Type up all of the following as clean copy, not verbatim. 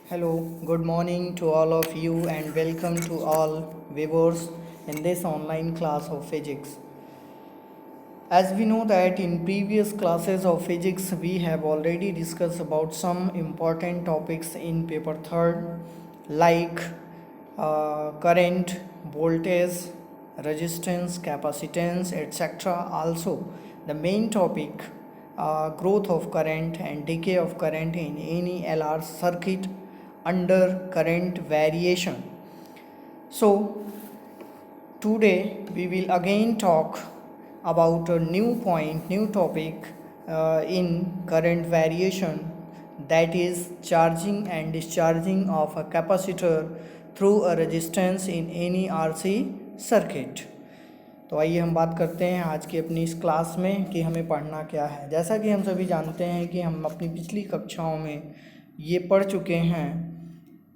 Hello, good morning to all of you and welcome to all viewers in this online class of physics. As we know that in previous classes of physics we have already discussed about some important topics in paper 3rd like current, voltage, resistance, capacitance, etc. Also the main topic growth of current and decay of current in any LR circuit under current variation. So today we will again talk about a new point, new topic in current variation, that is charging and discharging of a capacitor through a resistance in any RC circuit. तो आइए हम बात करते हैं आज की अपनी इस क्लास में कि हमें पढ़ना क्या है। जैसा कि हम सभी जानते हैं कि हम अपनी पिछली कक्षाओं में ये पढ़ चुके हैं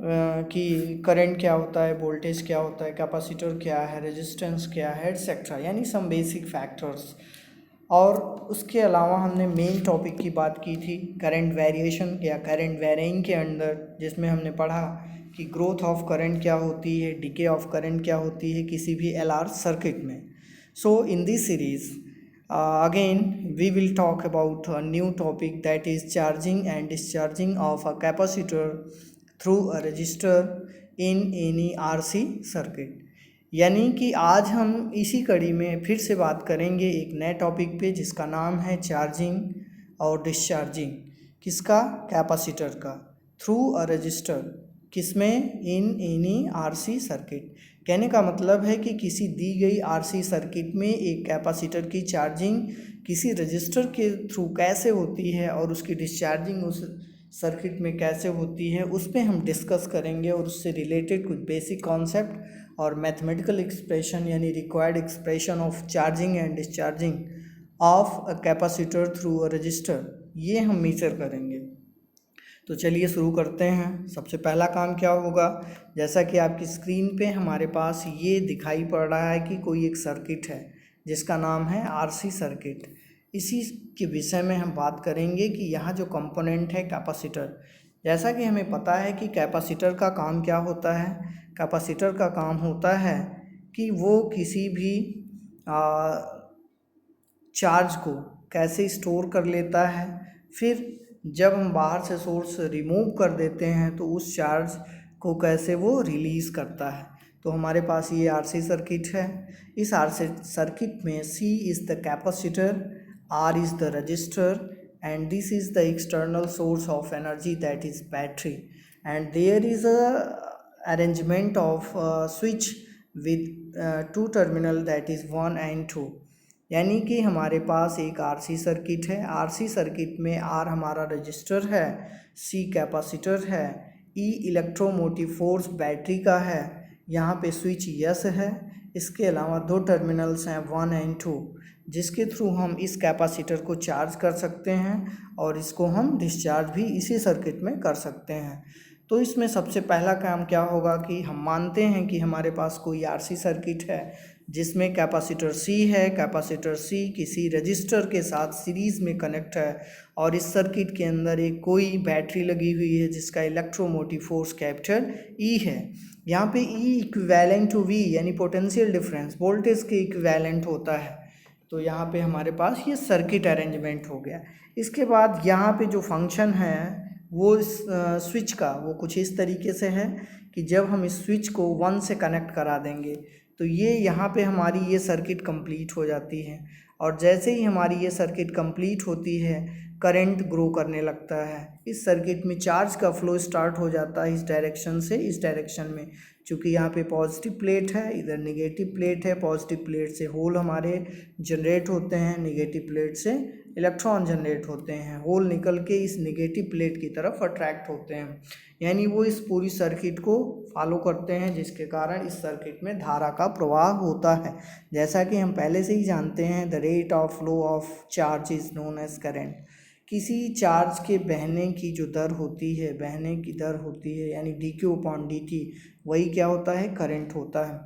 कि करंट क्या होता है, वोल्टेज क्या होता है, कैपेसिटर क्या है, रेजिस्टेंस क्या है, एटसेट्रा, यानी सम बेसिक फैक्टर्स। और उसके अलावा हमने मेन टॉपिक की बात की थी करंट वेरिएशन या करंट वेरिंग के अंदर, जिसमें हमने पढ़ा कि ग्रोथ ऑफ करंट क्या होती है, डिके ऑफ करंट क्या होती है किसी भी LR सर्किट में। So in this series again we will talk about a new topic, that is charging and discharging of a capacitor through a resistor in any RC circuit। यानी कि आज हम इसी कड़ी में फिर से बात करेंगे एक नए टॉपिक पे जिसका नाम है चार्जिंग और डिस्चार्जिंग। किसका? कैपेसिटर का, थ्रू अ रजिस्टर। किसमें? In any RC circuit. कहने का मतलब है कि किसी दी गई RC सर्किट में एक कैपेसिटर की चार्जिंग किसी रजिस्टर के थ्रू कैसे होती है और उसकी डिस्चार्जिंग उस सर्किट में कैसे होती है, उस पर हम डिस्कस करेंगे और उससे रिलेटेड कुछ बेसिक कॉन्सेप्ट और मैथमेटिकल एक्सप्रेशन यानी required expression of charging and discharging of a capacitor through a register, ये हम मेजर करेंगे। तो चलिए शुरू करते हैं। सबसे पहला काम क्या होगा, जैसा कि आपकी स्क्रीन पे हमारे पास ये दिखाई पड़ रहा है कि कोई एक सर्किट है जिसका नाम है RC सर्किट। इसी के विषय में हम बात करेंगे कि यहाँ जो कंपोनेंट है कैपेसिटर। जैसा कि हमें पता है कि कैपेसिटर का काम क्या होता है, कैपेसिटर का काम होता है कि वो किसी भी चार्ज को कैसे स्टोर कर लेता है, फिर जब हम बाहर से सोर्स रिमूव कर देते हैं तो उस चार्ज को कैसे वो रिलीज़ करता है। तो हमारे पास ये RC सर्किट है। इस RC सर्किट में C is the capacitor, R is the register and this is the external source of energy, that is battery, and there is a arrangement of switch with two terminal, that is 1 and 2। यानी कि हमारे पास एक RC circuit है। RC circuit में R हमारा register है, C capacitor है, E electromotive force battery का है, यहाँ पे स्विच यस है। इसके अलावा दो टर्मिनल्स हैं 1 एंड 2 जिसके थ्रू हम इस कैपेसिटर को चार्ज कर सकते हैं और इसको हम डिस्चार्ज भी इसी सर्किट में कर सकते हैं। तो इसमें सबसे पहला काम क्या होगा कि हम मानते हैं कि हमारे पास कोई RC सर्किट है जिसमें कैपेसिटर C है। कैपेसिटर C किसी रजिस्टर के साथ सीरीज़ में कनेक्ट है और इस सर्किट के अंदर एक कोई बैटरी लगी हुई है जिसका इलेक्ट्रोमोटिव फोर्स कैपिटल E है। यहाँ पे E इक्विवेलेंट टू V यानी पोटेंशियल डिफरेंस, वोल्टेज के इक्विवेलेंट होता है। तो यहाँ पे हमारे पास ये सर्किट अरेंजमेंट हो गया। इसके बाद यहाँ पे जो फंक्शन है वो इस स्विच का वो कुछ इस तरीके से है कि जब हम इस स्विच को 1 से कनेक्ट करा देंगे तो ये यहाँ पे हमारी ये सर्किट कंप्लीट हो जाती है और जैसे ही हमारी ये सर्किट कंप्लीट होती है करंट ग्रो करने लगता है। इस सर्किट में चार्ज का फ्लो स्टार्ट हो जाता है इस डायरेक्शन से इस डायरेक्शन में। चूँकि यहाँ पे पॉजिटिव प्लेट है, इधर नेगेटिव प्लेट है। पॉजिटिव प्लेट से होल हमारे जनरेट होते हैं, नेगेटिव प्लेट से इलेक्ट्रॉन जनरेट होते हैं। होल निकल के इस नेगेटिव प्लेट की तरफ अट्रैक्ट होते हैं, यानी वो इस पूरी सर्किट को फॉलो करते हैं जिसके कारण इस सर्किट में धारा का प्रवाह होता है। जैसा कि हम पहले से ही जानते हैं, the rate of flow of charge is known as current. किसी चार्ज के बहने की जो दर होती है, बहने की दर होती है यानी dq/dt, वही क्या होता है? करंट होता है।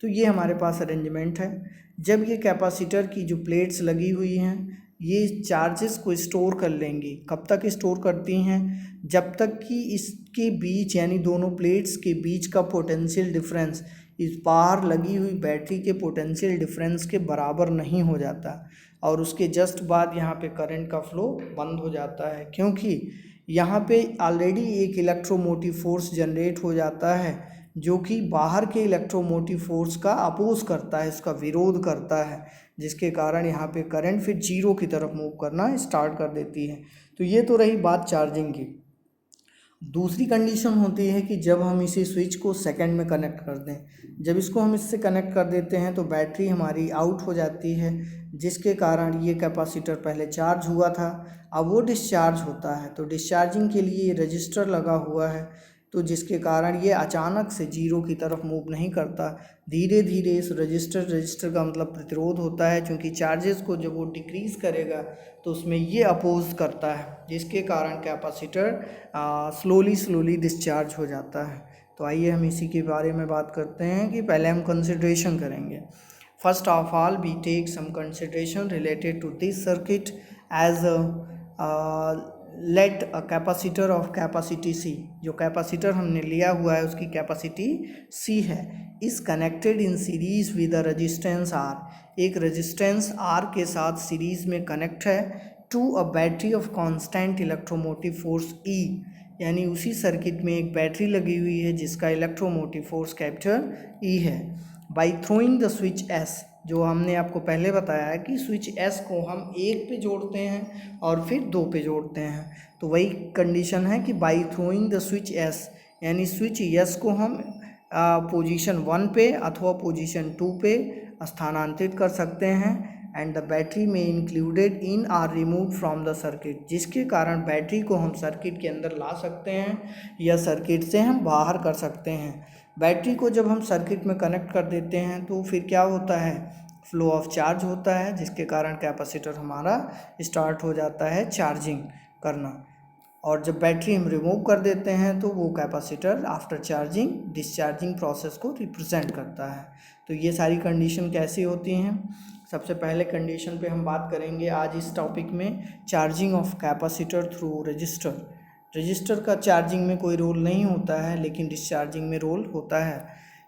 तो ये हमारे पास अरेंजमेंट है। जब ये कैपेसिटर की जो प्लेट्स लगी हुई हैं ये चार्जेस को स्टोर कर लेंगी। कब तक स्टोर करती हैं? जब तक कि इसके बीच यानी दोनों प्लेट्स के बीच का पोटेंशियल डिफरेंस इस बाहर लगी हुई बैटरी के पोटेंशियल डिफरेंस के बराबर नहीं हो जाता, और उसके जस्ट बाद यहाँ पे करंट का फ्लो बंद हो जाता है, क्योंकि यहाँ पे ऑलरेडी एक इलेक्ट्रोमोटिव फोर्स जनरेट हो जाता है जो कि बाहर के इलेक्ट्रोमोटिव फोर्स का अपोज करता है, इसका विरोध करता है, जिसके कारण यहाँ पे करंट फिर जीरो की तरफ मूव करना स्टार्ट कर देती है। तो ये तो रही बात चार्जिंग की। दूसरी कंडीशन होती है कि जब हम इसी स्विच को सेकंड में कनेक्ट कर दें। जब इसको हम इससे कनेक्ट कर देते हैं तो बैटरी हमारी आउट हो जाती है, जिसके कारण ये कैपेसिटर पहले चार्ज हुआ था, अब वो डिस्चार्ज होता है। तो डिस्चार्जिंग के लिए रजिस्टर लगा हुआ है, तो जिसके कारण ये अचानक से जीरो की तरफ मूव नहीं करता, धीरे धीरे इस रजिस्टर का मतलब प्रतिरोध होता है, क्योंकि चार्जेस को जब वो डिक्रीज़ करेगा तो उसमें ये अपोज करता है, जिसके कारण कैपेसिटर स्लोली डिस्चार्ज हो जाता है। तो आइए हम इसी के बारे में बात करते हैं कि पहले हम कंसिडरेशन करेंगे। First of all we take some consideration related to this circuit as let a capacitor of capacity C। जो कैपेसिटर हमने लिया हुआ है उसकी कैपेसिटी C है, is connected in series with a resistance R। एक रजिस्टेंस R के साथ सीरीज में कनेक्ट है to a battery of constant electromotive force E। यानी उसी सर्किट में एक बैटरी लगी हुई है जिसका इलेक्ट्रोमोटिव फोर्स कैपिटल E है। By throwing the switch S, जो हमने आपको पहले बताया है कि स्विच S को हम 1 पे जोड़ते हैं और फिर 2 पे जोड़ते हैं, तो वही कंडीशन है कि by throwing the switch S, यानी स्विच S को हम पोजीशन 1 पे अथवा पोजीशन 2 पे स्थानांतरित कर सकते हैं, एंड द बैटरी में included in are remove from the circuit, जिसके कारण बैटरी को हम सर्किट के अंदर ला सकते हैं या सर्किट से हम बाहर कर सकते हैं। बैटरी को जब हम सर्किट में कनेक्ट कर देते हैं तो फिर क्या होता है, फ्लो ऑफ चार्ज होता है, जिसके कारण कैपेसिटर हमारा स्टार्ट हो जाता है चार्जिंग करना, और जब बैटरी हम रिमूव कर देते हैं तो वो capacitor after charging discharging process को रिप्रेजेंट करता है। तो ये सारी कंडीशन कैसी होती हैं? सबसे पहले कंडीशन पे हम बात करेंगे आज इस टॉपिक में, charging of capacitor through register. Register का चार्जिंग में कोई रोल नहीं होता है, लेकिन डिस्चार्जिंग में रोल होता है।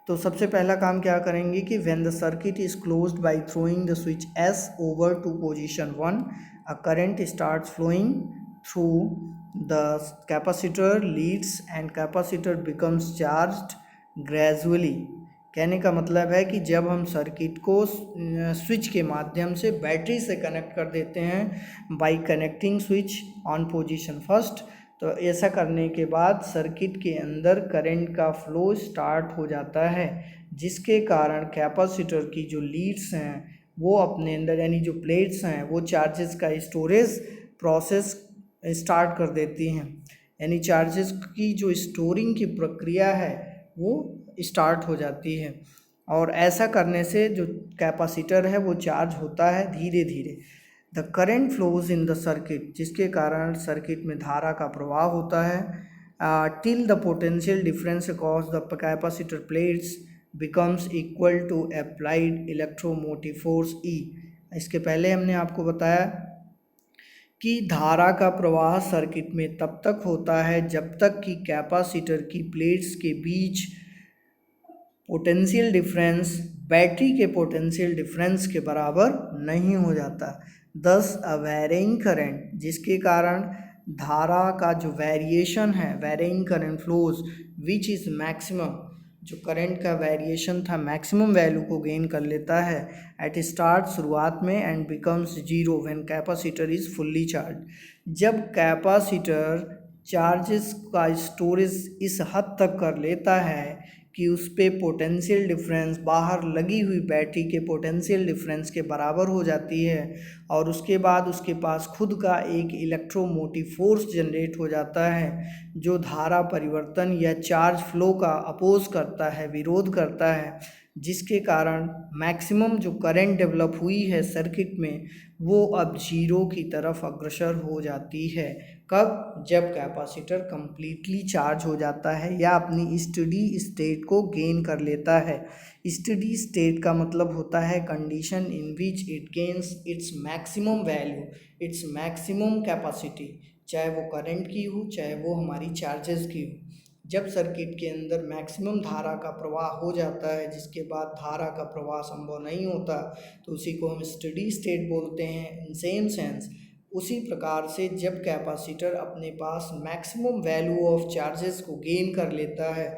तो सबसे पहला काम क्या करेंगे कि when the circuit is closed by throwing the switch S over to position 1, a current starts flowing through the capacitor leads and capacitor becomes charged gradually. कहने का मतलब है कि जब हम सर्किट को स्विच के माध्यम से बैटरी से कनेक्ट कर देते हैं bye connecting switch on position first, तो ऐसा करने के बाद सर्किट के अंदर करंट का फ्लो स्टार्ट हो जाता है, जिसके कारण कैपेसिटर की जो लीड्स हैं वो अपने अंदर यानी जो प्लेट्स हैं वो चार्जेस का स्टोरेज प्रोसेस स्टार्ट कर देती हैं, यानी चार्जेस की जो स्टोरिंग की प्रक्रिया है वो स्टार्ट हो जाती है, और ऐसा करने से जो कैपेसिटर है वो चार्ज होता है धीरे धीरे। The current flows in the circuit, जिसके कारण सर्किट में धारा का प्रवाह होता है, till the potential difference across the capacitor plates becomes equal to applied electromotive force E। इसके पहले हमने आपको बताया कि धारा का प्रवाह सर्किट में तब तक होता है जब तक कि कैपेसिटर की प्लेट्स के बीच पोटेंशियल डिफरेंस बैटरी के पोटेंशियल डिफरेंस के बराबर नहीं हो जाता। दस अ वेरिंग करंट, जिसके कारण धारा का जो वेरिएशन है, varying current flows which is maximum, जो करंट का वेरिएशन था मैक्सिमम वैल्यू को गेन कर लेता है एट स्टार्ट शुरुआत में, and becomes zero when capacitor is fully charge. जब कैपेसिटर चार्जेस का स्टोरेज इस हद तक कर लेता है कि उस पे पोटेंशियल डिफरेंस बाहर लगी हुई बैटरी के पोटेंशियल डिफरेंस के बराबर हो जाती है, और उसके बाद उसके पास खुद का एक इलेक्ट्रोमोटिव फोर्स जनरेट हो जाता है जो धारा परिवर्तन या चार्ज फ्लो का अपोज करता है, विरोध करता है, जिसके कारण मैक्सिमम जो करंट डेवलप हुई है सर्किट में वो अब जीरो की तरफ अग्रसर हो जाती है। कब? जब कैपेसिटर कंप्लीटली चार्ज हो जाता है या अपनी स्टडी स्टेट को गेन कर लेता है। स्टडी स्टेट का मतलब होता है condition in which it gains its maximum value, its maximum capacity, चाहे वो करंट की हो चाहे वो हमारी चार्जेस की हो। जब सर्किट के अंदर मैक्सिमम धारा का प्रवाह हो जाता है जिसके बाद धारा का प्रवाह संभव नहीं होता तो उसी को हम स्टडी स्टेट बोलते हैं। इन सेम सेंस उसी प्रकार से जब कैपेसिटर अपने पास मैक्सिमम वैल्यू ऑफ चार्जेस को गेन कर लेता है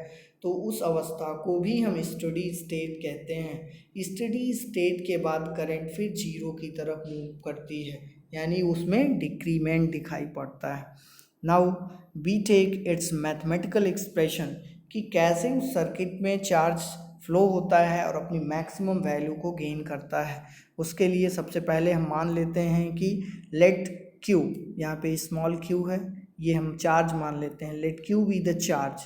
तो उस अवस्था को भी हम स्टडी स्टेट कहते हैं। स्टडी स्टेट के बाद करंट फिर जीरो की तरफ मूव करती है, यानी उसमें डिक्रीमेंट दिखाई पड़ता है। Now we take its mathematical expression कि कैसे उस सर्किट में चार्ज फ्लो होता है और अपनी मैक्सिमम वैल्यू को गेन करता है। उसके लिए सबसे पहले हम मान लेते हैं कि लेट क्यू, यहाँ पे स्मॉल क्यू है, ये हम चार्ज मान लेते हैं। Let Q be the charge,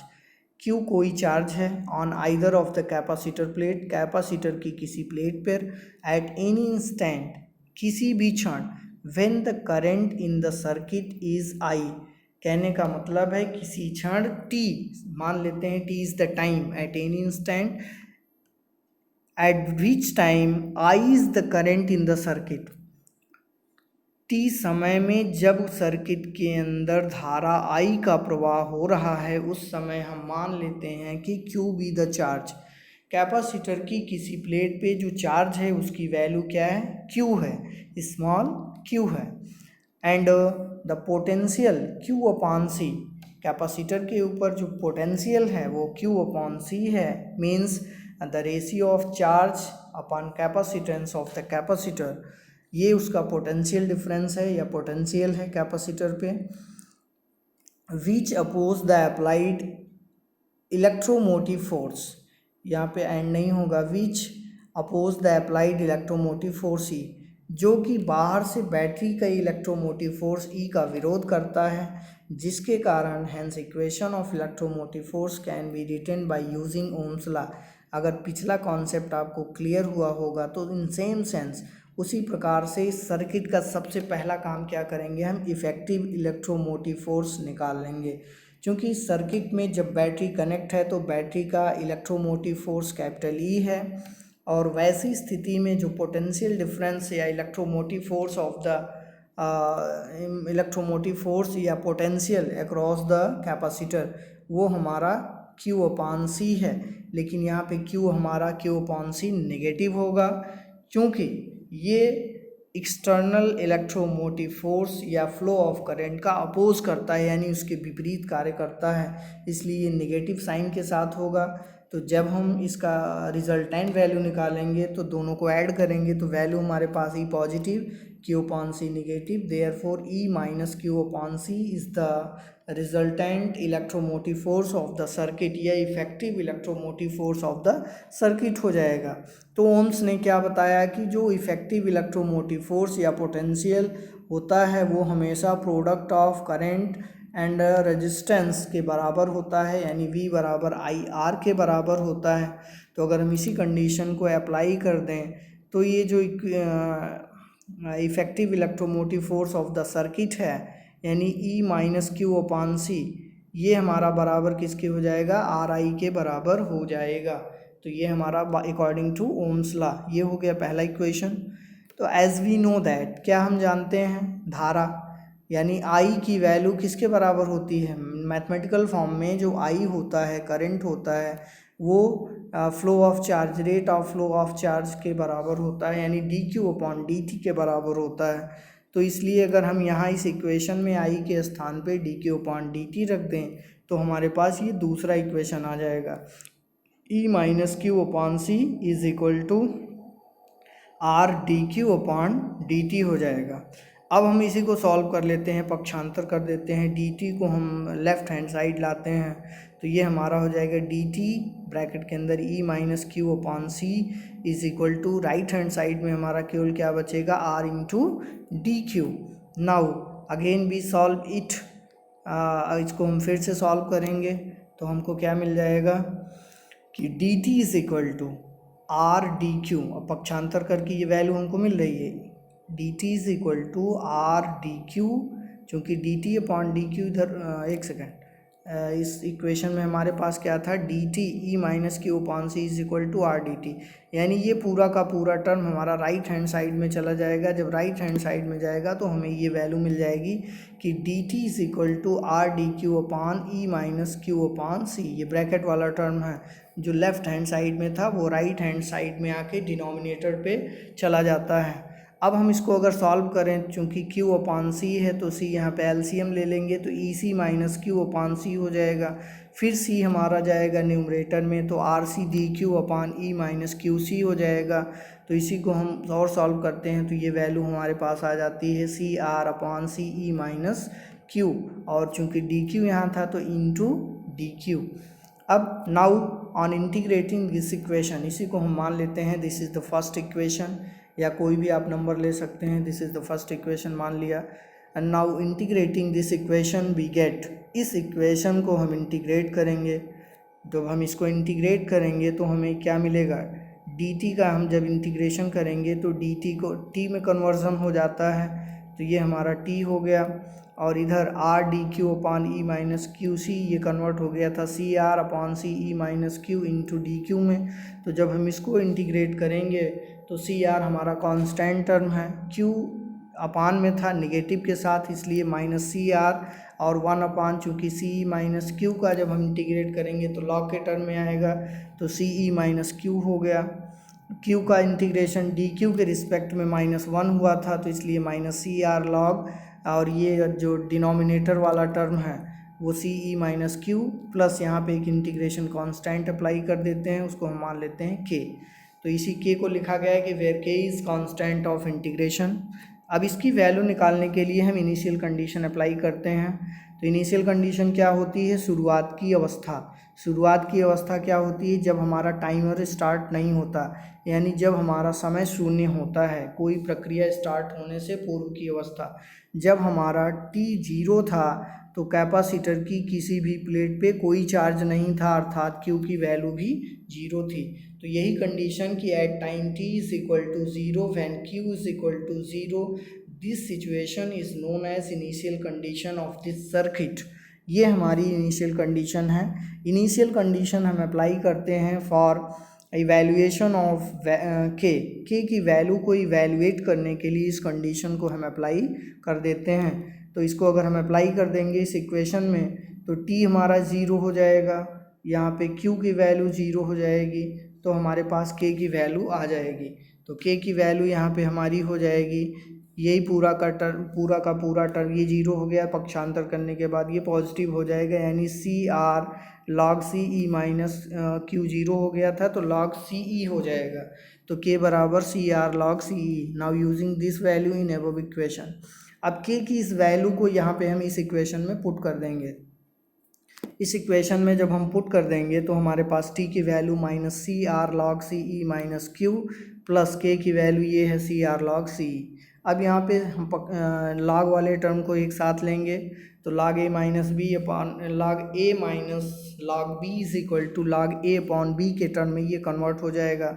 Q कोई चार्ज है on either of the capacitor plate, capacitor की किसी प्लेट पर, एट एनी इंस्टेंट, किसी भी क्षण, when the current in the circuit is I, कहने का मतलब है किसी क्षण t, मान लेते हैं t is the time, at any instant eight which time I is the current in the circuit, t समय में जब सर्किट के अंदर धारा I का प्रवाह हो रहा है उस समय हम मान लेते हैं कि Q B the charge, capacitor की किसी प्लेट पे जो चार्ज है उसकी वैल्यू क्या है? Q है, स्मॉल q है। And the potential Q upon C, capacitor के ऊपर जो पोटेंशियल है वो Q अपॉन C है, means the ratio of charge upon capacitance of the capacitor, ये उसका पोटेंशियल डिफरेंस है या पोटेंशियल है कैपेसिटर पे। Which oppose the applied electromotive force, यहाँ पे एंड नहीं होगा, which oppose the applied electromotive force E, जो कि बाहर से बैटरी का इलेक्ट्रोमोटिव फोर्स ई का विरोध करता है, जिसके कारण hence equation of electromotive force can be written by using Ohm's law. अगर पिछला कॉन्सेप्ट आपको क्लियर हुआ होगा तो इन सेम सेंस उसी प्रकार से इस सर्किट का सबसे पहला काम क्या करेंगे, हम इफ़ेक्टिव इलेक्ट्रोमोटिव फोर्स निकाल लेंगे। क्योंकि इस सर्किट में जब बैटरी कनेक्ट है तो बैटरी का इलेक्ट्रोमोटिव फोर्स कैपिटल ई है, और वैसी स्थिति में जो पोटेंशियल डिफरेंस या electromotive force of the electromotive force या पोटेंशियल अक्रॉस द कैपेसिटर वो हमारा Q अपॉन C है। लेकिन यहाँ पे Q हमारा Q अपॉन C नेगेटिव होगा, क्योंकि ये एक्सटर्नल इलेक्ट्रोमोटिव फोर्स या फ्लो ऑफ करंट का अपोज करता है, यानी उसके विपरीत कार्य करता है, इसलिए ये नेगेटिव साइन के साथ होगा। तो जब हम इसका रिजल्टेंट वैल्यू निकालेंगे तो दोनों को ऐड करेंगे तो वैल्यू हमारे पास E positive, Q upon C negative, therefore E minus Q upon C is the resultant electromotive force of the circuit या effective electromotive force of the circuit हो जाएगा। तो ओम्स ने क्या बताया कि जो इफेक्टिव इलेक्ट्रोमोटिव फोर्स या पोटेंशियल होता है वो हमेशा product of current and resistance के बराबर होता है, यानी V बराबर IR के बराबर होता है। तो अगर हम इसी कंडीशन को अप्लाई कर दें तो ये जो effective electromotive force of the circuit है यानी E minus Q upon C, ये हमारा बराबर किसके हो जाएगा? RI के बराबर हो जाएगा। तो ये हमारा अकॉर्डिंग टू ओम्स लॉ ये हो गया पहला इक्वेशन। तो एज वी नो दैट, क्या हम जानते हैं, धारा यानी I की वैल्यू किसके बराबर होती है? मैथमेटिकल फॉर्म में जो I होता है, करंट होता है, वो flow of charge, rate of flow of charge के बराबर होता है, यानी dQ अपॉन dt के बराबर होता है। तो इसलिए अगर हम यहाँ इस इक्वेशन में I के स्थान पे dQ अपॉन dt रख दें तो हमारे पास ये दूसरा इक्वेशन आ जाएगा, E minus Q upon C is equal to R dQ upon dt हो जाएगा। अब हम इसी को सॉल्व कर लेते हैं, पक्षांतर कर देते हैं, dt को हम लेफ़्ट हैंड साइड लाते हैं तो ये हमारा हो जाएगा dt ब्रैकेट के अंदर E minus Q upon C is equal to right hand side में हमारा केवल क्या बचेगा, R into D Q. Now again we solve it, इसको हम फिर से सॉल्व करेंगे तो हमको क्या मिल जाएगा कि dt is equal to R D Q. अब पक्षांतर करके ये वैल्यू हमको मिल रही है, dt is equal to R D q चूँकि d t upon d q इधर एक सेकेंड, इस इक्वेशन में हमारे पास क्या था, D T E minus Q upon C is equal to R D T, यानी ये पूरा का पूरा टर्म हमारा राइट हैंड साइड में चला जाएगा। जब राइट हैंड साइड में जाएगा तो हमें ये वैल्यू मिल जाएगी कि d t is equal to R d Q upon E minus Q upon C. ये ब्रैकेट वाला टर्म है जो लेफ्ट हैंड साइड में था वो राइट हैंड साइड में आके डिनोमिनेटर पे चला जाता है। अब हम इसको अगर सॉल्व करें, चूँकि q अपॉन सी है तो c यहाँ पे एलसीएम ले लेंगे तो E C minus Q upon C हो जाएगा। फिर c हमारा जाएगा न्यूमरेटर में तो R C d Q upon E minus Q C हो जाएगा। तो इसी को हम और सॉल्व करते हैं तो ये वैल्यू हमारे पास आ जाती है C R upon C E minus Q, और चूँकि डी क्यू यहाँ था तो इंटू डी क्यू। अब now on integrating this equation, इसी को हम मान लेते हैं this is the first equation, या कोई भी आप नंबर ले सकते हैं, this is the first equation मान लिया। And now integrating this equation we get, इस इक्वेशन को हम इंटीग्रेट करेंगे। जब हम इसको इंटीग्रेट करेंगे तो हमें क्या मिलेगा, dt का हम जब इंटीग्रेशन करेंगे तो dt को t में कन्वर्जन हो जाता है, तो ये हमारा t हो गया। और इधर R d Q upon E minus Q C ये कन्वर्ट हो गया था C R upon C E minus Q into D q में। तो जब हम इसको इंटीग्रेट करेंगे तो सी आर हमारा कांस्टेंट टर्म है, क्यू अपान में था नेगेटिव के साथ इसलिए माइनस सी आर, और 1 अपान चूँकि सी ई माइनस क्यू का जब हम इंटीग्रेट करेंगे तो लॉग के टर्म में आएगा तो सी ई माइनस क्यू हो गया। क्यू का इंटीग्रेशन डी क्यू के रिस्पेक्ट में -1 हुआ था तो इसलिए माइनस सी आर लॉग, और ये जो डिनोमिनेटर वाला टर्म है वो सी ई माइनस क्यू प्लस यहाँ पे एक इंटीग्रेशन कांस्टेंट अप्लाई कर देते हैं, उसको हम मान लेते हैं के। तो इसी के को लिखा गया है कि वेयर के इज़ कांस्टेंट ऑफ इंटीग्रेशन। अब इसकी वैल्यू निकालने के लिए हम इनिशियल कंडीशन अप्लाई करते हैं। तो इनिशियल कंडीशन क्या होती है, शुरुआत की अवस्था। शुरुआत की अवस्था क्या होती है, जब हमारा टाइमर स्टार्ट नहीं होता, यानी जब हमारा समय शून्य होता है, कोई प्रक्रिया स्टार्ट होने से पूर्व की अवस्था। जब हमारा t 0 था तो कैपेसिटर की किसी भी प्लेट पे कोई चार्ज नहीं था, अर्थात q की वैल्यू भी 0 थी। तो यही कंडीशन कि at time t is equal to 0 when q is equal to 0, this situation is known as initial condition of this circuit. ये हमारी इनिशियल कंडीशन है। इनिशियल कंडीशन हम अप्लाई करते हैं फॉर इवैल्यूएशन ऑफ के की वैल्यू को इवैल्यूएट करने के लिए इस कंडीशन को हम अप्लाई कर देते हैं। तो इसको अगर हम अप्लाई कर देंगे इस इक्वेशन में तो t हमारा 0 हो जाएगा, यहाँ पे q की वैल्यू 0 हो जाएगी, तो हमारे पास k की वैल्यू आ जाएगी। तो k की वैल्यू यहाँ पे हमारी हो जाएगी, यही पूरा का पूरा टर्म ये 0 हो गया, पक्षांतर करने के बाद ये पॉजिटिव हो जाएगा, यानी सी R log C E minus Q 0 हो गया था तो लॉग सी ई हो जाएगा। तो k बराबर C R log C E. Now using this value in above equation, अब k की इस वैल्यू को यहाँ पे हम इस इक्वेशन में पुट कर देंगे। इस इक्वेशन में जब हम पुट कर देंगे तो हमारे पास t की value minus C R log C E minus Q plus k की वैल्यू ये है सी आर लॉग सी ई। अब यहाँ पे हम लॉग वाले टर्म को एक साथ लेंगे तो log A minus B upon log A minus log B is equal to log A upon B के टर्म में ये कन्वर्ट हो जाएगा।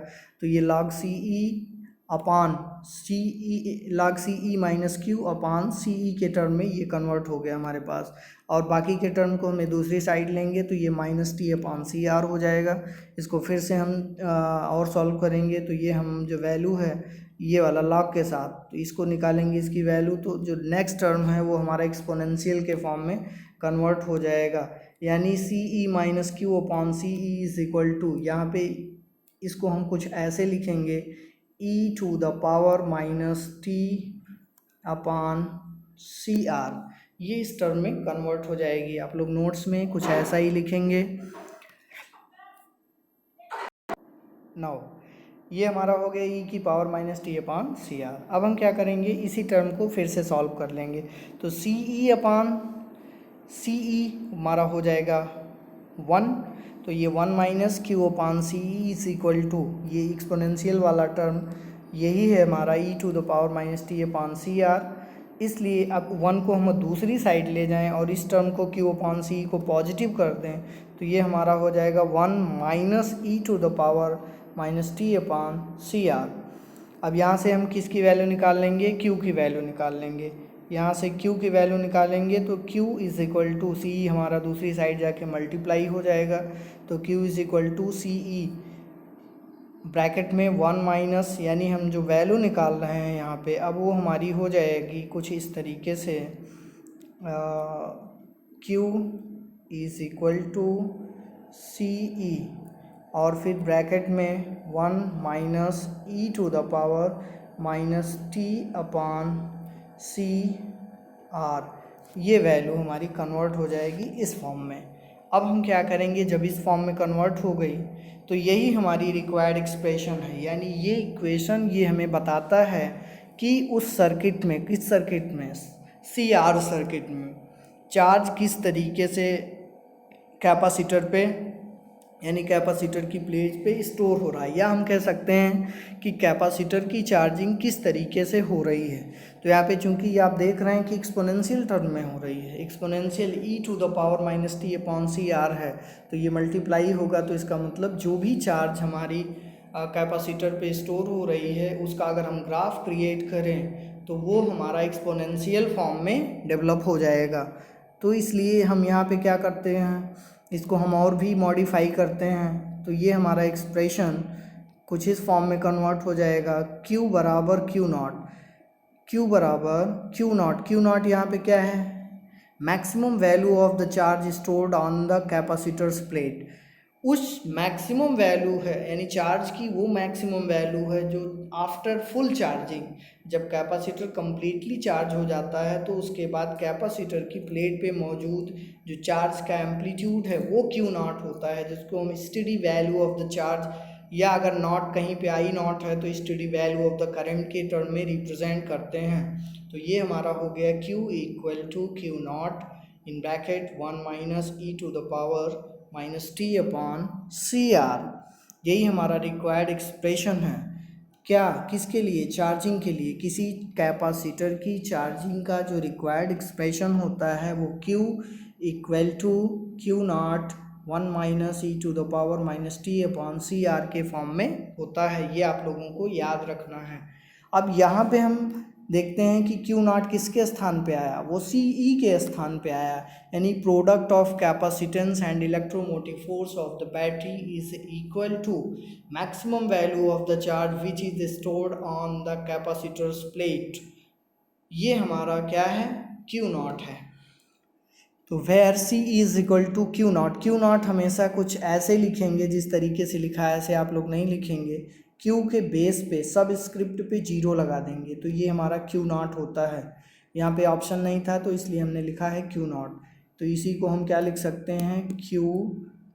तो ये log C E upon C E log C E minus Q upon C E के term में ये कन्वर्ट हो गया हमारे पास, और बाकी के टर्म को हमें दूसरी साइड लेंगे तो ये minus T upon C R हो जाएगा। इसको फिर से हम और सॉल्व करेंगे तो ये हम जो वैल्यू है ये वाला लॉग के साथ तो इसको निकालेंगे इसकी वैल्यू, तो जो नेक्स्ट टर्म है वो हमारा एक्सपोनेंशियल के फॉर्म में कन्वर्ट हो जाएगा, यानी C E minus Q upon C E is equal to, यहाँ पे इसको हम कुछ ऐसे लिखेंगे e to the power minus T upon C R, ये इस टर्म में कन्वर्ट हो जाएगी। आप लोग नोट्स में कुछ ऐसा ही लिखेंगे। नाउ ये हमारा हो गया ई की power minus T upon C R. अब हम क्या करेंगे, इसी टर्म को फिर से सॉल्व कर लेंगे। तो सी ई अपॉन सी ई हमारा हो जाएगा 1, तो ये 1 minus Q upon C E is equal to, ये एक्सपोनेंशियल वाला टर्म यही है हमारा e to the power minus T upon C R. इसलिए अब 1 को हम दूसरी साइड ले जाएं और इस टर्म को क्यू अपॉन सी को पॉजिटिव कर दें तो ये हमारा हो जाएगा 1 minus E to the power minus T upon C R. अब यहाँ से हम किसकी वैल्यू निकाल लेंगे, क्यू की वैल्यू निकाल लेंगे। यहाँ से Q की वैल्यू निकालेंगे तो Q is equal to C E, हमारा दूसरी साइड जाके मल्टीप्लाई हो जाएगा, तो Q is equal to C E bracket में 1 माइनस, यानी हम जो वैल्यू निकाल रहे हैं यहाँ पे अब वो हमारी हो जाएगी कुछ इस तरीके से, Q is equal to C E और फिर ब्रैकेट में 1 minus E to the power minus T upon C R, ये वैल्यू हमारी कन्वर्ट हो जाएगी इस फॉर्म में। अब हम क्या करेंगे, जब इस फॉर्म में कन्वर्ट हो गई तो यही हमारी रिक्वायर्ड एक्सप्रेशन है, यानी ये इक्वेशन ये हमें बताता है कि उस सर्किट में, किस सर्किट में, सी आर सर्किट में चार्ज किस तरीके से कैपेसिटर पे, यानी कैपेसिटर की प्लेट पे स्टोर हो रहा है, या हम कह सकते हैं कि कैपेसिटर की चार्जिंग किस तरीके से हो रही है। तो यहाँ पे चूंकि आप देख रहे हैं कि एक्सपोनेंशियल टर्म में हो रही है, exponential E to the power minus T upon C R है, तो ये मल्टीप्लाई होगा, तो इसका मतलब जो भी चार्ज हमारी कैपेसिटर पे स्टोर हो रही है उसका अगर हम ग्राफ क्रिएट करें तो वो हमारा एक्सपोनेंशियल फॉर्म में डेवलप हो जाएगा। तो इसलिए हम यहाँ पे क्या करते हैं, इसको हम और भी मॉडिफाई करते हैं, तो ये हमारा एक्सप्रेशन कुछ इस फॉर्म में कन्वर्ट हो जाएगा, Q बराबर Q नॉट, Q बराबर Q नॉट, Q नॉट यहाँ पे क्या है, maximum value of the charge stored on the capacitor's plate. उस मैक्सिमम वैल्यू है, यानी चार्ज की वो मैक्सिमम वैल्यू है जो आफ्टर फुल चार्जिंग, जब कैपेसिटर कम्प्लीटली चार्ज हो जाता है तो उसके बाद कैपेसिटर की प्लेट पे मौजूद जो चार्ज का एम्पलीट्यूड है वो Q नॉट होता है, जिसको हम steady value of the charge, या अगर नॉट कहीं पे आई नॉट है तो steady value of the current के टर्म में रिप्रेजेंट करते हैं। तो ये हमारा हो गया Q equal to Q naught in bracket 1 minus E to the power minus T upon C R, यही हमारा रिक्वायर्ड एक्सप्रेशन है। क्या, किसके लिए, चार्जिंग के लिए, किसी कैपेसिटर की चार्जिंग का जो रिक्वायर्ड एक्सप्रेशन होता है वो Q equal to Q naught 1 minus E to the power minus T upon C R के फॉर्म में होता है, ये आप लोगों को याद रखना है। अब यहाँ पे हम देखते हैं कि Q नॉट किसके स्थान पे आया, वो सी ई के स्थान पे आया, यानी product of capacitance and electromotive force of the battery is equal to maximum value of the charge which is stored on the capacitor's plate. ये हमारा क्या है, Q नॉट है। तो where C is equal to Q naught, Q naught हमेशा कुछ ऐसे लिखेंगे जिस तरीके से लिखा है ऐसे आप लोग नहीं लिखेंगे, Q के बेस पे सब स्क्रिप्ट पे 0 लगा देंगे, तो ये हमारा Q नॉट होता है। यहाँ पे ऑप्शन नहीं था तो इसलिए हमने लिखा है Q नॉट, तो इसी को हम क्या लिख सकते हैं, Q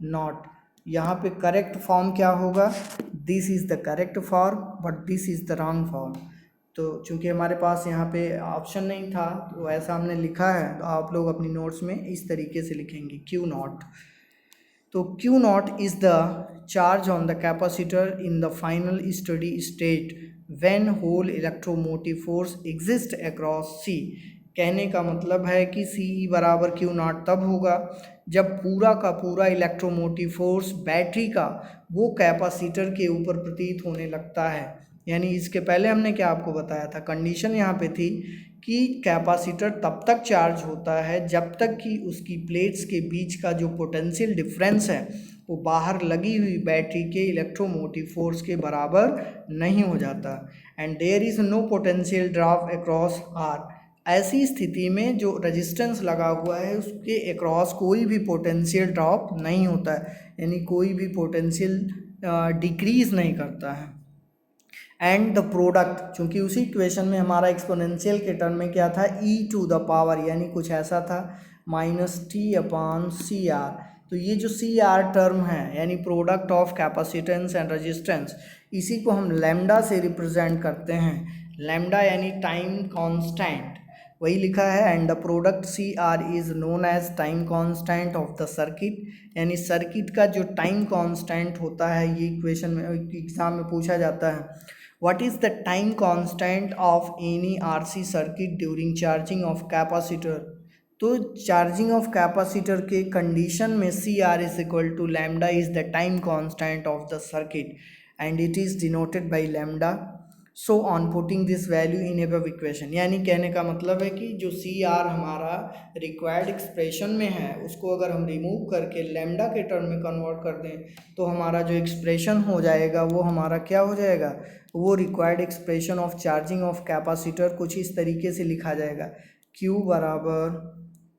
नॉट। यहाँ पे करेक्ट फॉर्म क्या होगा, this is the correct form but this is the wrong form. तो चूंकि हमारे पास यहाँ पे ऑप्शन नहीं था तो ऐसा हमने लिखा है, तो आप लोग अपनी नोट्स में इस तरीके से लिखेंगे Q नॉट। तो Q naught is the charge on the capacitor in the final steady state when whole electromotive force exist across C। कहने का मतलब है कि CE बराबर Q नॉट तब होगा जब पूरा का पूरा इलेक्ट्रोमोटिव फोर्स बैटरी का वो कैपेसिटर के ऊपर प्रतीत होने लगता है। यानी इसके पहले हमने क्या आपको बताया था, कंडीशन यहाँ पे थी कि कैपेसिटर तब तक चार्ज होता है जब तक कि उसकी प्लेट्स के बीच का जो पोटेंशियल डिफरेंस है वो बाहर लगी हुई बैटरी के इलेक्ट्रोमोटिव फोर्स के बराबर नहीं हो जाता, and there is no potential drop across R. ऐसी स्थिति में जो रेजिस्टेंस लगा हुआ है उसके अक्रॉस कोई भी पोटेंशियल ड्रॉप नहीं होता है, यानी कोई भी पोटेंशियल डिक्रीज़ नहीं करता है। एंड द प्रोडक्ट, चूँकि उसी इक्वेशन में हमारा एक्सपोनेंशियल के टर्म में क्या था, e टू द पावर, यानी कुछ ऐसा था minus T upon C R. तो ये जो सी आर टर्म है यानी product of capacitance and resistance, इसी को हम लैम्डा से रिप्रेजेंट करते हैं। लैम्डा यानी टाइम कांस्टेंट, वही लिखा है, and the product C R is known as time constant of the circuit, यानी सर्किट का जो टाइम कांस्टेंट होता है, ये इक्वेशन में एग्जाम में पूछा जाता है। What is the time constant of any RC circuit during charging of capacitor? तो चार्जिंग ऑफ कैपेसिटर के कंडीशन में CR is equal to lambda is the time constant of the circuit and it is denoted by lambda. So on putting this value in above equation, यानी कहने का मतलब है कि जो सी आर हमारा रिक्वायर्ड एक्सप्रेशन में है उसको अगर हम रिमूव करके लैम्डा के टर्म में कन्वर्ट कर दें तो हमारा जो एक्सप्रेशन हो जाएगा वो हमारा क्या हो जाएगा, वो required expression of charging of capacitor कुछ इस तरीके से लिखा जाएगा, Q बराबर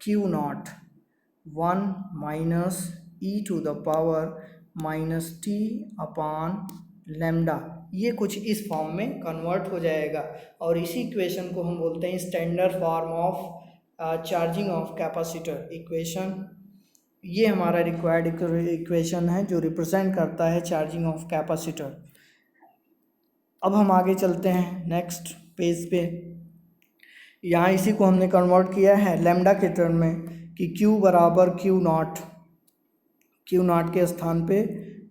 Q naught 1 minus E to the power minus T upon lambda, ये कुछ इस फॉर्म में कन्वर्ट हो जाएगा। और इसी इक्वेशन को हम बोलते हैं standard form of charging of capacitor equation. ये हमारा रिक्वायर्ड इक्वेशन है जो रिप्रेजेंट करता है चार्जिंग ऑफ कैपेसिटर। अब हम आगे चलते हैं नेक्स्ट पेज पे। यहाँ इसी को हमने कन्वर्ट किया है लैम्डा के टर्म में कि Q बराबर Q नॉट के स्थान पे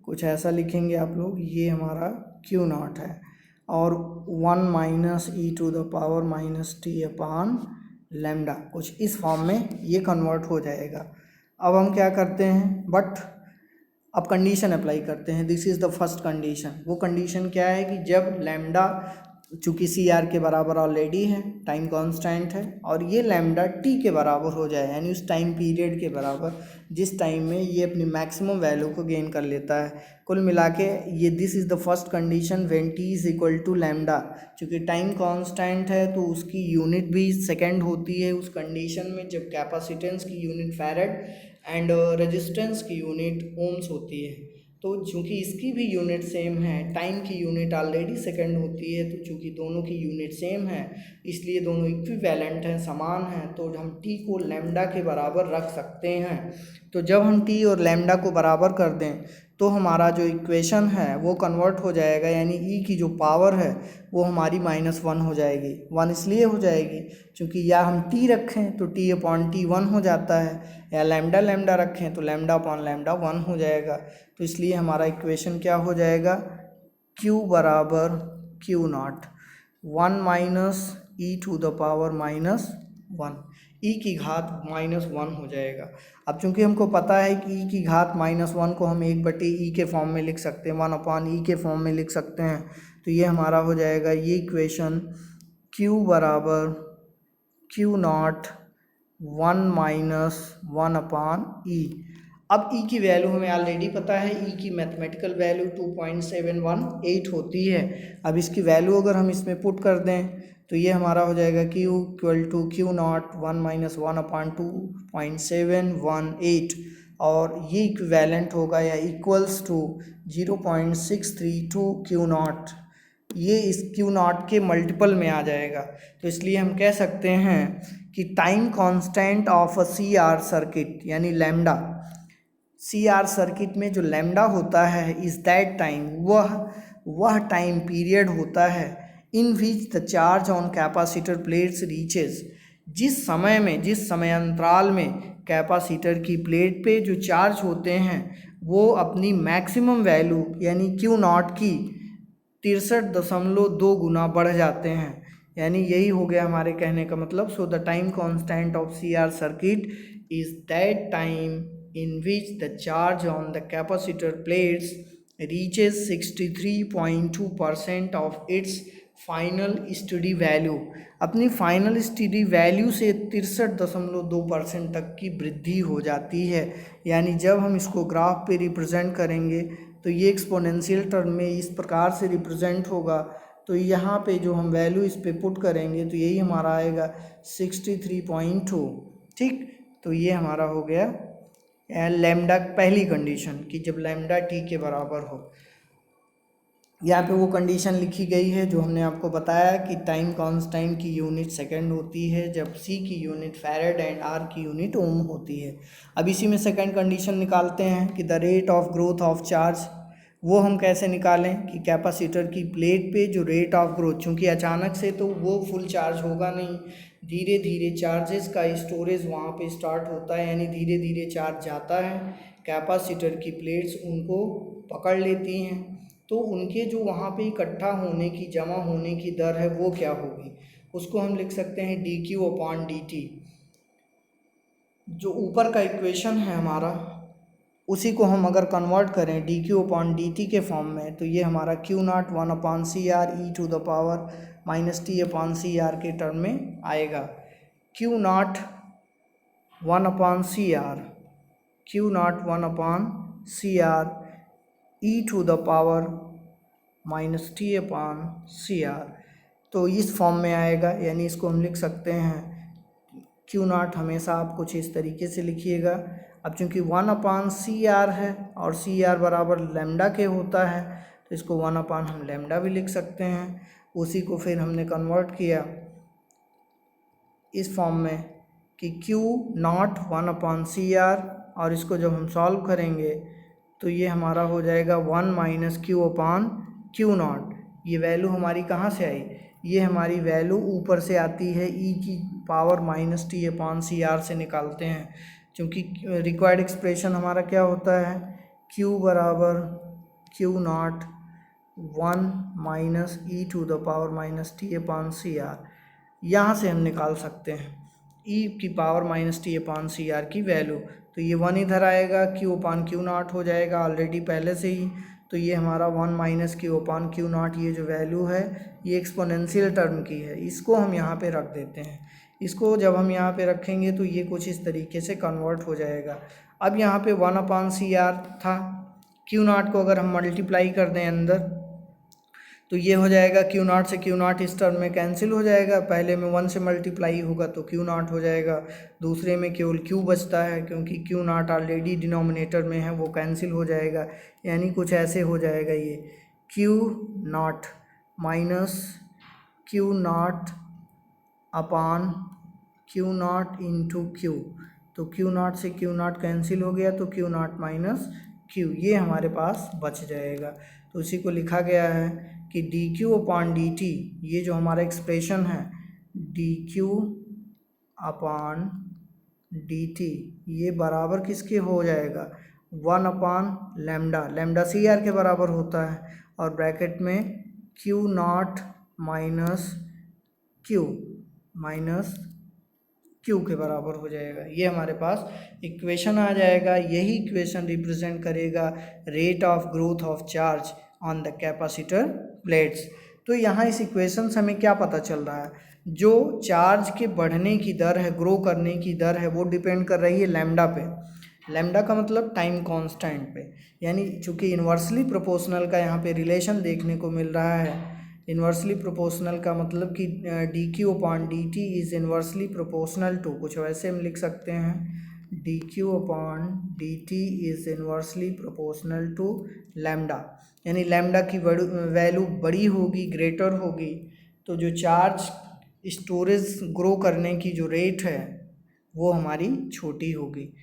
कुछ ऐसा लिखेंगे आप लोग, ये हमारा Q नॉट है और 1 minus E to the power minus T upon lambda, कुछ इस फॉर्म में ये कन्वर्ट हो जाएगा। अब हम क्या करते हैं, अब कंडीशन अप्लाई करते हैं। This is the first condition. वो कंडीशन क्या है कि जब लैम्डा चूँकि सी आर के बराबर ऑलरेडी है, टाइम कांस्टेंट है, और ये लैम्डा टी के बराबर हो जाए, यानी उस टाइम पीरियड के बराबर जिस टाइम में ये अपनी मैक्सिमम वैल्यू को गेन कर लेता है। कुल मिला के ये this is the first condition when T is equal to lambda. चूँकि टाइम कांस्टेंट है तो उसकी यूनिट भी सेकेंड होती है उस कंडीशन में जब कैपेसिटेंस की यूनिट फैरेड एंड रेजिस्टेंस की यूनिट ओम्स होती है। तो चूँकि इसकी भी यूनिट सेम है, टाइम की यूनिट ऑलरेडी सेकंड होती है, तो चूँकि दोनों की यूनिट सेम है इसलिए दोनों इक्विवेलेंट हैं, समान हैं, तो हम टी को लैम्डा के बराबर रख सकते हैं। तो जब हम टी और लैम्डा को बराबर कर दें तो हमारा जो इक्वेशन है वो कन्वर्ट हो जाएगा, यानी ई की जो पावर है वो हमारी -1 हो जाएगी। 1 इसलिए हो जाएगी क्योंकि या हम टी रखें तो टी अपॉन टी 1 हो जाता है, या लैम्डा रखें तो लैम्डा अपॉन लैम्डा 1 हो जाएगा। तो इसलिए हमारा इक्वेशन क्या हो जाएगा, Q बराबर Q naught 1 minus E to the power -1, E की घात -1 हो जाएगा। अब चूंकि हमको पता है कि ई की घात -1 को हम 1/e के फॉर्म में लिख सकते हैं, 1 अपॉन ई के फॉर्म में लिख सकते हैं, तो ये हमारा हो जाएगा ये इक्वेशन Q बराबर Q नॉट 1 माइनस 1 अपॉन ई। अब ई की वैल्यू हमें ऑलरेडी पता है, ई की मैथमेटिकल वैल्यू 2.718 होती है। अब इसकी वैल्यू अगर हम इसमें पुट कर दें तो ये हमारा हो जाएगा Q equal to Q naught 1 minus 1 upon 2.718, और ये इक्विवेलेंट होगा या इक्वल्स टू 0.632 Q नॉट। ये इस Q नॉट के मल्टीपल में आ जाएगा। तो इसलिए हम कह सकते हैं कि time constant of a C R circuit यानी लैम्डा, सी आर सर्किट में जो लैम्डा होता है इज़ दैट टाइम, वह टाइम पीरियड होता है in which the charge on capacitor plates reaches, जिस समय अंतराल में कैपेसिटर की प्लेट पे जो चार्ज होते हैं वो अपनी मैक्सिमम वैल्यू यानी Q नॉट की 63.2 गुना बढ़ जाते हैं। यानी यही हो गया हमारे कहने का मतलब। So the time constant of C R circuit is that time in which the charge on the capacitor plates reaches 63.2% of its final study value, अपनी फाइनल स्टडी वैल्यू से 63.2% तक की वृद्धि हो जाती है। यानी जब हम इसको ग्राफ पे रिप्रेजेंट करेंगे तो ये एक्सपोनेंशियल टर्म में इस प्रकार से रिप्रेजेंट होगा। तो यहाँ पे जो हम वैल्यू इस पे पुट करेंगे तो यही हमारा आएगा 63.2। ठीक, तो ये हमारा हो गया लैम्डा पहली कंडीशन कि जब लैम्डा टी के बराबर हो। यहाँ पे वो कंडीशन लिखी गई है जो हमने आपको बताया कि टाइम कांस्टेंट की यूनिट सेकंड होती है जब सी की यूनिट फैरेड एंड आर की यूनिट ओम होती है। अब इसी में सेकंड कंडीशन निकालते हैं कि the rate of growth of charge, वो हम कैसे निकालें कि कैपेसिटर की प्लेट पे जो रेट ऑफ ग्रोथ, चूँकि अचानक से तो वो फुल चार्ज होगा नहीं, धीरे धीरे चार्जेस का स्टोरेज वहाँ पे स्टार्ट होता है, यानी धीरे धीरे चार्ज जाता है, कैपेसिटर की प्लेट्स उनको पकड़ लेती हैं, तो उनके जो वहाँ पे इकट्ठा होने की, जमा होने की दर है वो क्या होगी, उसको हम लिख सकते हैं dq अपॉन dt। जो ऊपर का इक्वेशन है हमारा उसी को हम अगर कन्वर्ट करें D Q upon D T के फॉर्म में, तो ये हमारा क्यू नॉट 1/CR e⁻t/-t/CR के टर्म में आएगा। क्यू नॉट 1/CR e⁻t/CR, तो इस फॉर्म में आएगा। यानी इसको हम लिख सकते हैं क्यू नॉट, हमेशा आप कुछ इस तरीके से लिखिएगा। अब चूंकि 1/CR है और CR बराबर लैम्डा के होता है, तो इसको 1/ हम लैम्डा भी लिख सकते हैं। उसी को फिर हमने कन्वर्ट किया इस फॉर्म में कि क्यू नॉट 1/CR, और इसको जब हम सॉल्व करेंगे तो ये हमारा हो जाएगा 1 - Q/Q नॉट। ये वैल्यू हमारी कहाँ से आई? ये हमारी वैल्यू ऊपर से आती है e⁻t/CR से निकालते हैं, क्योंकि रिक्वायर्ड एक्सप्रेशन हमारा क्या होता है, Q बराबर Q नॉट 1 - e⁻t/CR। यहाँ से हम निकाल सकते हैं e⁻t/CR की वैल्यू। तो ये 1 इधर आएगा, Q/Q नॉट हो जाएगा ऑलरेडी पहले से ही। तो ये हमारा 1 - Q/Q नॉट, ये जो वैल्यू है ये एक्सपोनेंशियल टर्म की है, इसको हम यहाँ पे रख देते हैं। इसको जब हम यहाँ पे रखेंगे तो ये कुछ इस तरीके से कन्वर्ट हो जाएगा। अब यहाँ पे 1/CR था, Q नॉट को अगर हम मल्टीप्लाई कर दें अंदर, तो ये हो जाएगा Q नॉट से Q नॉट इस टर्म में कैंसिल हो जाएगा। पहले में 1 से मल्टीप्लाई होगा तो Q नॉट हो जाएगा, दूसरे में केवल Q बचता है, क्योंकि Q नॉट ऑलरेडी डिनोमिनेटर में है, वो कैंसिल हो जाएगा। यानी कुछ ऐसे हो जाएगा ये Q not minus Q not upon Q not into Q। तो Q नॉट से Q नॉट कैंसिल हो गया, तो Q नॉट माइनस Q ये हमारे पास बच जाएगा। तो उसी को लिखा गया है कि D Q upon D T, ये जो हमारा एक्सप्रेशन है D Q upon D T, ये बराबर किसके हो जाएगा, 1/लैम्डा, लैम्डा CR के बराबर होता है, और ब्रैकेट में Q नॉट माइनस Q के बराबर हो जाएगा। ये हमारे पास इक्वेशन आ जाएगा। यही इक्वेशन रिप्रेजेंट करेगा rate of growth of charge on the capacitor plates. तो यहाँ इस इक्वेशन से हमें क्या पता चल रहा है, जो चार्ज के बढ़ने की दर है, ग्रो करने की दर है, वो डिपेंड कर रही है लैम्डा पे। लैम्डा का मतलब टाइम कांस्टेंट पे। यानी चूंकि इन्वर्सली प्रोपोर्शनल का यहाँ पे रिलेशन देखने को मिल रहा है, इन्वर्सली प्रोपोर्शनल का मतलब कि D Q upon D T is inversely proportional to, कुछ वैसे हम लिख सकते हैं D Q upon D T is inversely proportional to lambda. यानी लैम्डा की वैल्यू बड़ी होगी, ग्रेटर होगी, तो जो चार्ज स्टोरेज ग्रो करने की जो रेट है वो हमारी छोटी होगी,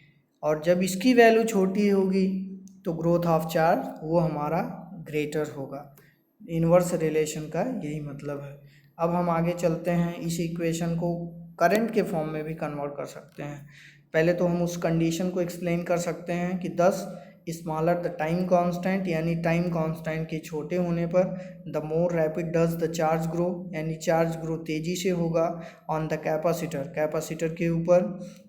और जब इसकी वैल्यू छोटी होगी तो ग्रोथ ऑफ चार्ज वो हमारा ग्रेटर होगा। इन्वर्स रिलेशन का यही मतलब है। अब हम आगे चलते हैं, इस इक्वेशन को करंट के फॉर्म में भी कन्वर्ट कर सकते हैं। पहले तो हम उस कंडीशन को एक्सप्लेन कर सकते हैं कि 10 स्मॉलर द टाइम कांस्टेंट, यानी टाइम कांस्टेंट के छोटे होने पर the more rapid does the charge grow, यानी चार्ज ग्रो तेज़ी से होगा ऑन द कैपेसिटर के ऊपर।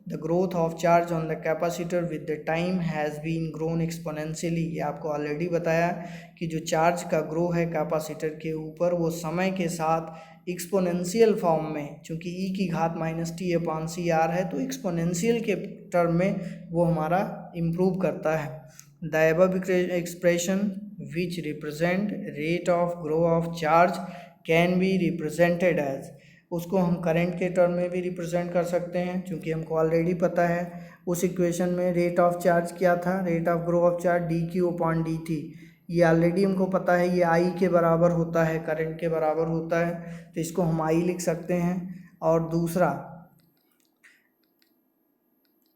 The growth of charge on the capacitor with the time has been grown exponentially. ये आपको ऑलरेडी बताया कि जो चार्ज का ग्रो है कैपेसिटर के ऊपर, वो समय के साथ एक्सपोनेंशियल फॉर्म में, चूँकि e⁻t/CR है तो एक्सपोनेंशियल के टर्म में वो हमारा इम्प्रूव करता है। The above expression which represent rate of grow of charge can be represented as, उसको हम करंट के टर्म में भी रिप्रेजेंट कर सकते हैं, क्योंकि हमको ऑलरेडी पता है उस इक्वेशन में रेट ऑफ चार्ज क्या था, rate of grow of charge D Q upon D T. ये ऑलरेडी हमको पता है, ये आई के बराबर होता है, करंट के बराबर होता है, तो इसको हम आई लिख सकते हैं। और दूसरा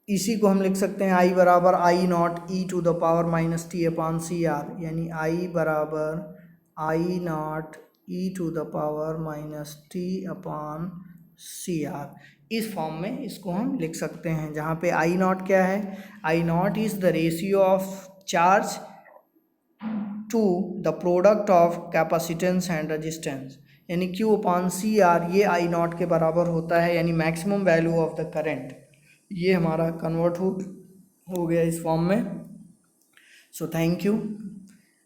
इसी को हम लिख सकते हैं आई बराबर आई नॉट e⁻t/CR, यानी आई बराबर आई नॉट e⁻t/CR। इस फॉर्म में इसको हम लिख सकते हैं, जहाँ पे आई नॉट क्या है, I naught is the ratio of charge to the product of capacitance and resistance, यानी Q/CR ये आई नॉट के बराबर होता है, यानी maximum value of the current. ये हमारा कन्वर्ट हो गया इस फॉर्म में। So thank you.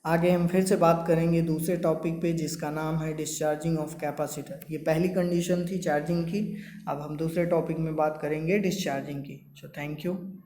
आगे हम फिर से बात करेंगे दूसरे टॉपिक पे जिसका नाम है डिस्चार्जिंग ऑफ कैपेसिटर। ये पहली कंडीशन थी चार्जिंग की, अब हम दूसरे टॉपिक में बात करेंगे डिस्चार्जिंग की। So thank you.